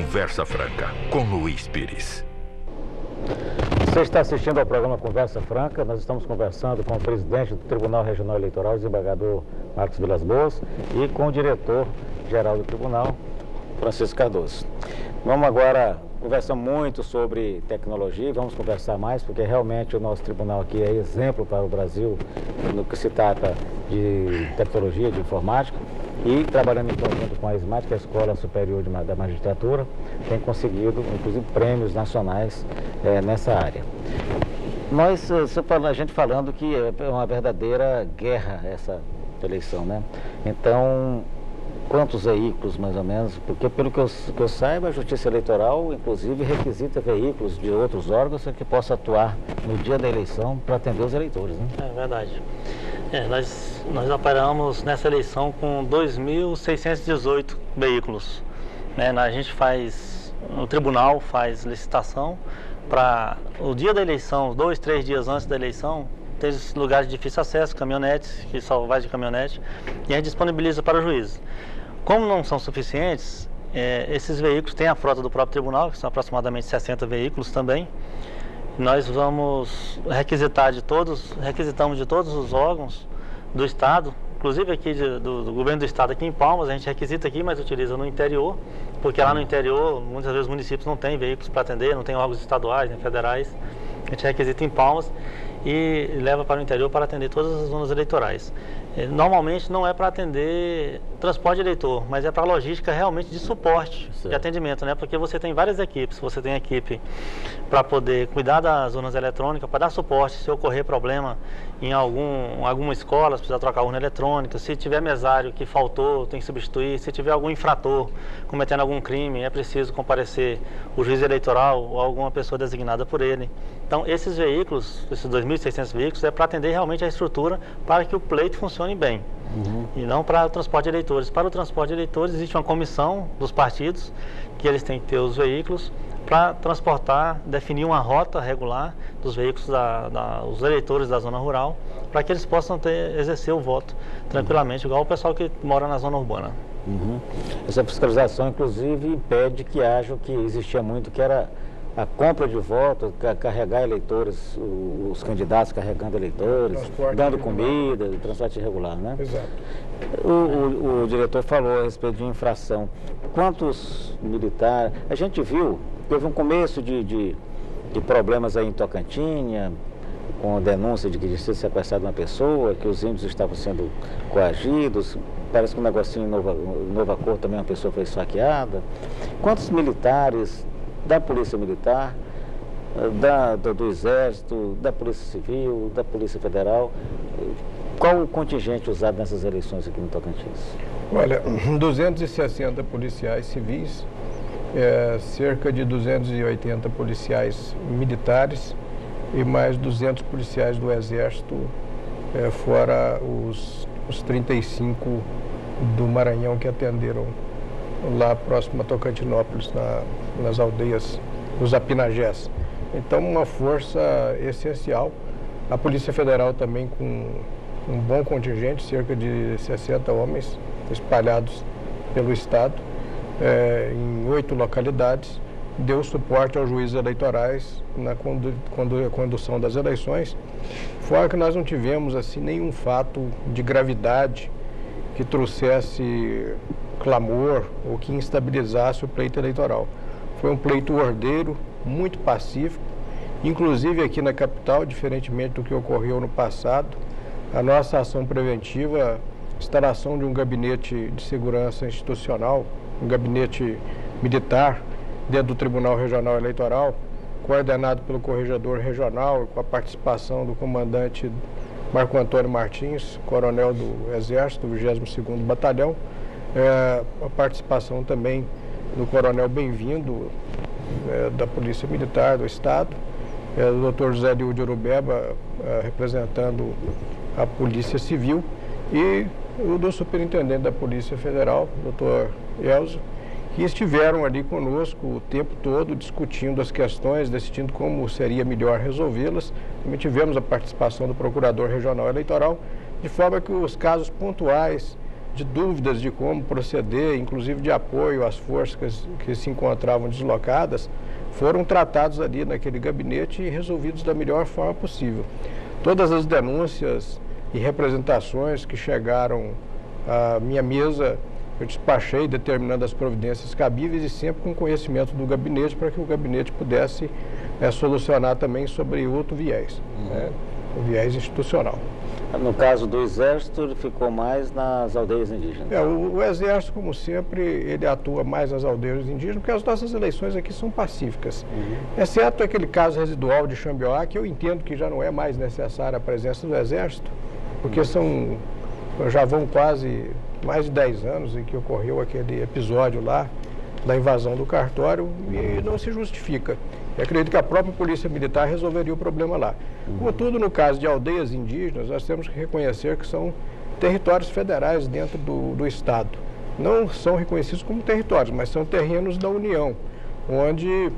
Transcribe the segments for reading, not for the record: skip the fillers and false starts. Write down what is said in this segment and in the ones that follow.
Conversa Franca, com Luiz Pires. Você está assistindo ao programa Conversa Franca. Nós estamos conversando com o presidente do Tribunal Regional Eleitoral, desembargador Marcos Vilas Boas, e com o diretor-geral do Tribunal, Francisco Cardoso. Vamos agora conversar muito sobre tecnologia, vamos conversar mais, porque realmente o nosso tribunal aqui é exemplo para o Brasil no que se trata de tecnologia, de informática, e trabalhando em conjunto com a SMAT, que é a Escola Superior da Magistratura, tem conseguido, inclusive, prêmios nacionais nessa área. A gente falando que é uma verdadeira guerra essa eleição, né? Então, quantos veículos, mais ou menos? Porque, pelo que eu saiba, a Justiça Eleitoral, inclusive, requisita veículos de outros órgãos que possam atuar no dia da eleição para atender os eleitores, né? É verdade. Nós operamos nessa eleição com 2.618 veículos. A gente o tribunal faz licitação para o dia da eleição, 2, 3 dias antes da eleição, tem lugares de difícil acesso, caminhonetes, que só vai de caminhonete, e a gente disponibiliza para o juiz. Como não são suficientes, esses veículos têm a frota do próprio tribunal, que são aproximadamente 60 veículos também. Nós vamos requisitamos de todos os órgãos do Estado, inclusive aqui do governo do Estado aqui em Palmas, a gente requisita aqui, mas utiliza no interior, porque lá no interior, muitas vezes os municípios não têm veículos para atender, não tem órgãos estaduais nem federais. A gente requisita em Palmas e leva para o interior para atender todas as zonas eleitorais. Normalmente não é para atender transporte de eleitor, mas é para logística realmente de suporte, de atendimento, né? Porque você tem várias equipes, você tem equipe para poder cuidar das urnas eletrônicas, para dar suporte se ocorrer problema em alguma escola, se precisar trocar urna eletrônica, se tiver mesário que faltou, tem que substituir, se tiver algum infrator cometendo algum crime, é preciso comparecer o juiz eleitoral ou alguma pessoa designada por ele. Então, esses veículos, esses 2.600 veículos, é para atender realmente a estrutura para que o pleito funcione bem. E não para o transporte de eleitores. Para o transporte de eleitores existe uma comissão dos partidos, que eles têm que ter os veículos para transportar, definir uma rota regular dos veículos os eleitores da zona rural, para que eles possam exercer o voto tranquilamente, igual o pessoal que mora na zona urbana. Essa fiscalização, inclusive, impede que haja o que existia muito, que era a compra de votos, carregar eleitores, os candidatos carregando eleitores, dando comida, transporte irregular, né? Exato. O diretor falou a respeito de infração. Quantos militares... A gente viu que houve um começo de problemas aí em Tocantinha, com a denúncia de que tinha sido sequestrada uma pessoa, que os índios estavam sendo coagidos. Parece que um negocinho em Nova Cor também uma pessoa foi esfaqueada. Quantos militares da Polícia Militar, do Exército, da Polícia Civil, da Polícia Federal, qual o contingente usado nessas eleições aqui no Tocantins? Olha, 260 policiais civis, cerca de 280 policiais militares e mais 200 policiais do Exército, fora os 35 do Maranhão que atenderam lá próximo a Tocantinópolis, nas aldeias dos Apinagés. Então, uma força essencial. A Polícia Federal também com um bom contingente, cerca de 60 homens espalhados pelo Estado, em 8 localidades, deu suporte aos juízes eleitorais na condução das eleições. Fora que nós não tivemos assim nenhum fato de gravidade que trouxesse clamor ou que instabilizasse o pleito eleitoral. Foi um pleito ordeiro, muito pacífico, inclusive aqui na capital, diferentemente do que ocorreu no passado, a nossa ação preventiva, instalação de um gabinete de segurança institucional, um gabinete militar dentro do Tribunal Regional Eleitoral, coordenado pelo corregedor regional, com a participação do comandante Marco Antônio Martins, coronel do Exército, do 22º Batalhão, a participação também do coronel Bem-vindo, da Polícia Militar do Estado, do Dr. José Lio de Urubeba, representando a Polícia Civil, e o do Superintendente da Polícia Federal, Dr. Elzo, que estiveram ali conosco o tempo todo discutindo as questões, decidindo como seria melhor resolvê-las. Também tivemos a participação do Procurador Regional Eleitoral, de forma que os casos pontuais de dúvidas de como proceder, inclusive de apoio às forças que se encontravam deslocadas, foram tratados ali naquele gabinete e resolvidos da melhor forma possível. Todas as denúncias e representações que chegaram à minha mesa, eu despachei determinando as providências cabíveis e sempre com conhecimento do gabinete para que o gabinete pudesse solucionar também sobre outro viés, né, o viés institucional. No caso do Exército, ele ficou mais nas aldeias indígenas. O Exército, como sempre, ele atua mais nas aldeias indígenas, porque as nossas eleições aqui são pacíficas. Exceto aquele caso residual de Xambioá, que eu entendo que já não é mais necessária a presença do Exército, porque já vão quase mais de 10 anos em que ocorreu aquele episódio lá, da invasão do cartório, e não se justifica. Eu acredito que a própria Polícia Militar resolveria o problema lá. Contudo, no caso de aldeias indígenas, nós temos que reconhecer que são territórios federais dentro do Estado. Não são reconhecidos como territórios, mas são terrenos da União, onde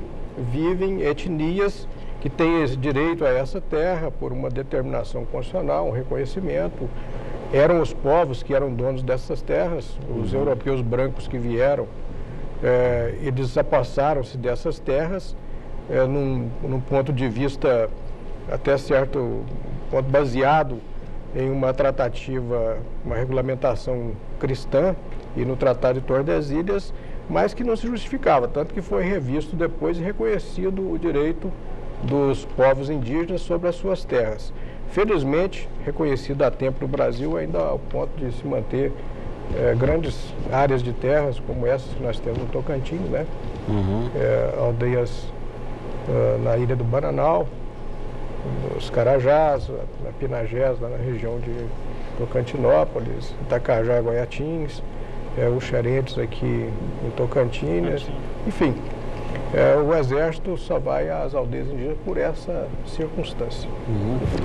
vivem etnias que têm esse direito a essa terra por uma determinação constitucional, um reconhecimento. Eram os povos que eram donos dessas terras, os europeus brancos que vieram, eles apassaram-se dessas terras, num ponto de vista até certo ponto baseado em uma tratativa, uma regulamentação cristã e no Tratado de Tordesilhas, mas que não se justificava, tanto que foi revisto depois e reconhecido o direito dos povos indígenas sobre as suas terras. Felizmente, reconhecido a tempo no Brasil, ainda ao ponto de se manter grandes áreas de terras, como essas que nós temos no Tocantins, né? Aldeias na Ilha do Bananal, nos Carajás, na Pinagés, lá na região de Tocantinópolis, Itacajá, Goiatins, os Xerentes aqui em Tocantins, enfim. O Exército só vai às aldeias indígenas por essa circunstância.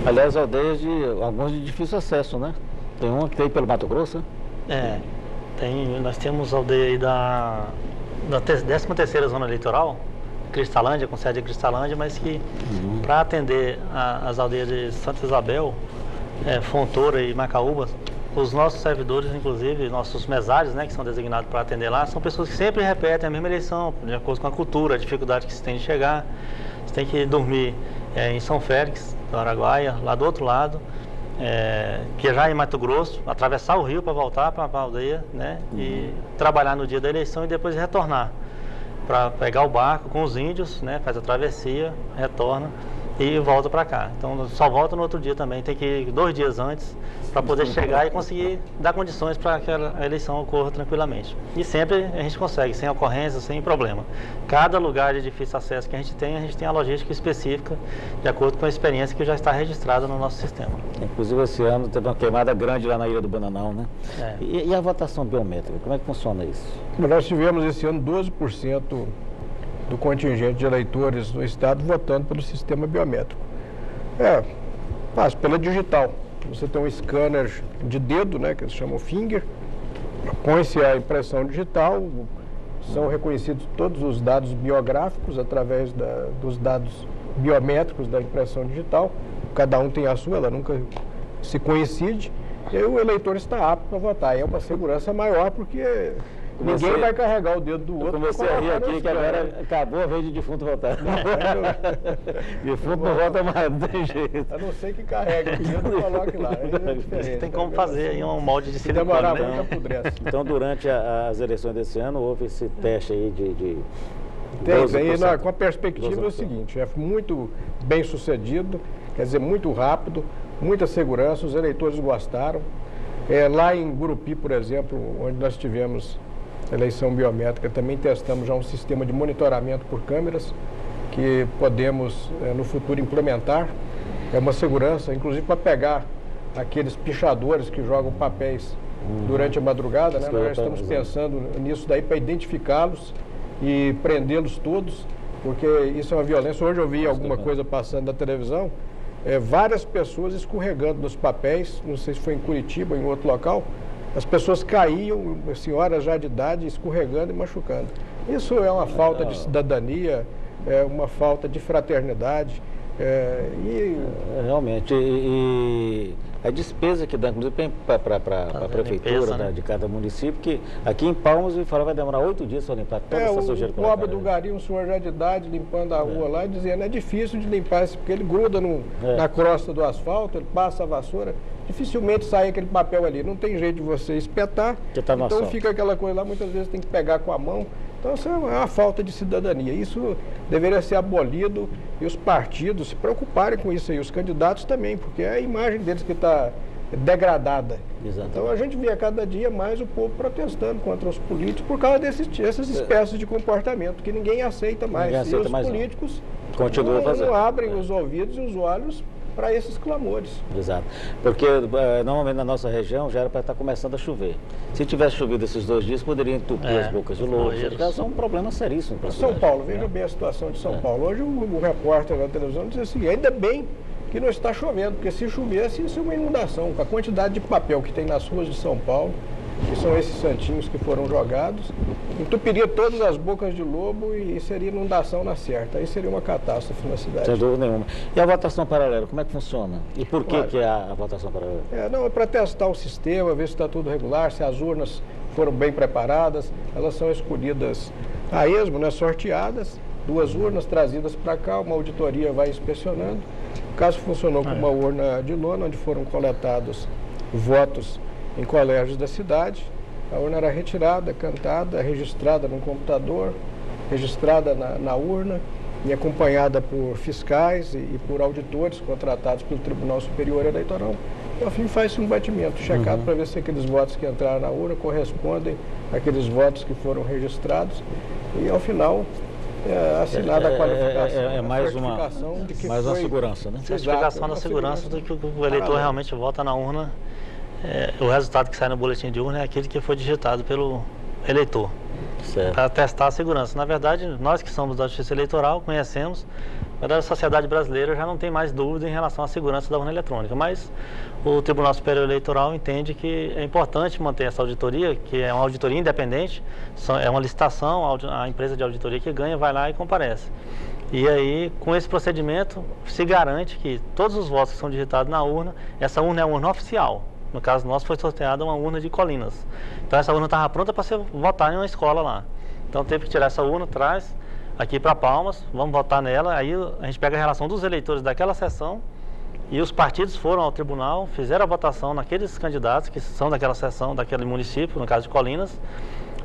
Aliás, aldeias alguns de difícil acesso, né? Tem uma que tem pelo Mato Grosso, né? Nós temos aldeia aí da 13ª Zona Eleitoral, Cristalândia, com sede em Cristalândia, mas que para atender as aldeias de Santa Isabel, Fontoura e Macaúba, os nossos servidores, inclusive, nossos mesários, né, que são designados para atender lá, são pessoas que sempre repetem a mesma eleição, de acordo com a cultura, a dificuldade que se tem de chegar. Você tem que dormir em São Félix, do Araguaia, lá do outro lado, que já em Mato Grosso, atravessar o rio para voltar para a aldeia, né, e trabalhar no dia da eleição e depois retornar para pegar o barco com os índios, né, faz a travessia, retorna e volta para cá. Então só volta no outro dia também, tem que ir 2 dias antes para poder chegar e conseguir dar condições para que a eleição ocorra tranquilamente. E sempre a gente consegue, sem ocorrência, sem problema. Cada lugar de difícil acesso que a gente tem a logística específica, de acordo com a experiência que já está registrada no nosso sistema. Inclusive esse ano teve uma queimada grande lá na Ilha do Bananal, né? E a votação biométrica, como é que funciona isso? Nós tivemos esse ano 12% do contingente de eleitores do Estado votando pelo sistema biométrico. Passa pela digital. Você tem um scanner de dedo, né, que eles chamam finger, põe-se a impressão digital, são reconhecidos todos os dados biográficos através dos dados biométricos da impressão digital. Cada um tem a sua, ela nunca se coincide, e aí o eleitor está apto para votar. E é uma segurança maior porque ninguém vai carregar o dedo do outro. Eu comecei a rir aqui que agora acabou a vez de defunto votar. Defunto não vota mais, não tem jeito. A não ser que carregue o dedo e coloque lá. Tem como fazer aí um molde de silicone. Demorar muito, apodrece. Então, durante as eleições desse ano, houve esse teste aí com a perspectiva é o seguinte, é muito bem sucedido, quer dizer, muito rápido, muita segurança, os eleitores gostaram. Lá em Gurupi, por exemplo, onde nós tivemos eleição biométrica, também testamos já um sistema de monitoramento por câmeras que podemos no futuro implementar. É uma segurança, inclusive para pegar aqueles pichadores que jogam papéis durante a madrugada, né? Nós estamos pensando nisso daí para identificá-los e prendê-los todos, porque isso é uma violência. Hoje eu vi alguma coisa passando na televisão, várias pessoas escorregando nos papéis, não sei se foi em Curitiba ou em outro local. As pessoas caíam, senhoras já de idade, escorregando e machucando. Isso é uma falta de cidadania, é uma falta de fraternidade. Realmente. a despesa que dá, inclusive, para a prefeitura, limpeza, né, de cada município, que aqui em Palmas e fora vai demorar 8 dias para limpar toda essa sujeira. O pobre do Gari, um senhor já de idade, limpando a rua lá, dizendo, é difícil de limpar, porque ele gruda na crosta do asfalto, ele passa a vassoura, dificilmente sai aquele papel ali, não tem jeito de você espetar, então fica aquela coisa lá, muitas vezes tem que pegar com a mão. Então, isso é uma falta de cidadania. Isso deveria ser abolido e os partidos se preocuparem com isso aí, os candidatos também, porque é a imagem deles que está degradada. Exatamente. Então, a gente vê a cada dia mais o povo protestando contra os políticos por causa dessas espécies de comportamento que ninguém aceita mais. Ninguém aceita e os mais políticos não abrem os ouvidos e os olhos para esses clamores. Exato. Porque normalmente na nossa região já era para estar começando a chover. Se tivesse chovido esses 2 dias, poderia entupir as bocas de lobo. Isso é um problema seríssimo para São Paulo, veja bem a situação de São Paulo. Hoje o repórter da televisão diz assim, ainda bem que não está chovendo, porque se chovesse, isso é uma inundação. Com a quantidade de papel que tem nas ruas de São Paulo, que são esses santinhos que foram jogados, entupiria todas as bocas de lobo e seria inundação na certa. Aí seria uma catástrofe na cidade. Sem dúvida nenhuma. E a votação paralela, como é que funciona? E por que é a votação paralela? É para testar o sistema, ver se está tudo regular, se as urnas foram bem preparadas. Elas são escolhidas a esmo, né, sorteadas, 2 urnas trazidas para cá, uma auditoria vai inspecionando. O caso funcionou com uma urna de lona, onde foram coletados votos em colégios da cidade. A urna era retirada, cantada, registrada no computador, registrada na urna e acompanhada por fiscais e por auditores contratados pelo Tribunal Superior Eleitoral. E, ao fim, faz-se um batimento, checado para ver se aqueles votos que entraram na urna correspondem àqueles votos que foram registrados. E, ao final, assinada a qualificação. É mais uma segurança, né? Certificação da segurança do que o eleitor realmente vota na urna. O resultado que sai no boletim de urna é aquele que foi digitado pelo eleitor, para testar a segurança. Na verdade, nós que somos da Justiça Eleitoral conhecemos, mas a sociedade brasileira já não tem mais dúvida em relação à segurança da urna eletrônica, mas o Tribunal Superior Eleitoral entende que é importante manter essa auditoria, que é uma auditoria independente, é uma licitação, a empresa de auditoria que ganha vai lá e comparece. E aí, com esse procedimento, se garante que todos os votos que são digitados na urna, essa urna é uma urna oficial. No caso nosso, foi sorteada uma urna de Colinas. Então, essa urna estava pronta para ser votada em uma escola lá. Então, teve que tirar essa urna, traz aqui para Palmas, vamos votar nela. Aí, a gente pega a relação dos eleitores daquela sessão e os partidos foram ao tribunal, fizeram a votação naqueles candidatos que são daquela sessão, daquele município, no caso de Colinas,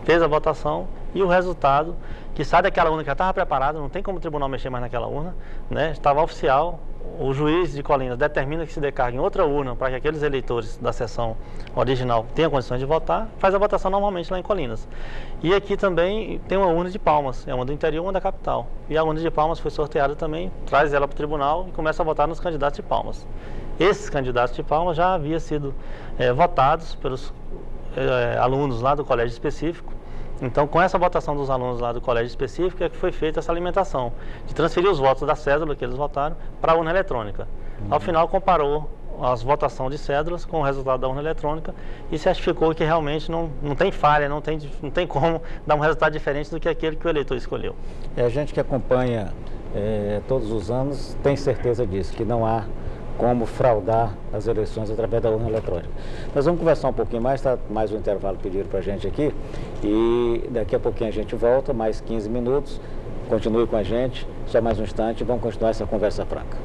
fez a votação e o resultado, que sai daquela urna que já estava preparada, não tem como o tribunal mexer mais naquela urna, né? Estava oficial. O juiz de Colinas determina que se decargue em outra urna para que aqueles eleitores da sessão original tenham condições de votar, faz a votação normalmente lá em Colinas. E aqui também tem uma urna de Palmas, é uma do interior e uma da capital. E a urna de Palmas foi sorteada também, traz ela para o tribunal e começa a votar nos candidatos de Palmas. Esses candidatos de Palmas já haviam sido votados pelos alunos lá do colégio específico. Então, com essa votação dos alunos lá do colégio específico, é que foi feita essa alimentação, de transferir os votos da cédula que eles votaram para a urna eletrônica. Ao final, comparou as votações de cédulas com o resultado da urna eletrônica e certificou que realmente não tem falha, não tem como dar um resultado diferente do que aquele que o eleitor escolheu. A gente que acompanha todos os anos tem certeza disso, que não há como fraudar as eleições através da urna eletrônica. Nós vamos conversar um pouquinho mais, tá? Mais um intervalo pedido para a gente aqui e daqui a pouquinho a gente volta, mais 15 minutos, continue com a gente, só mais um instante, vamos continuar essa conversa franca.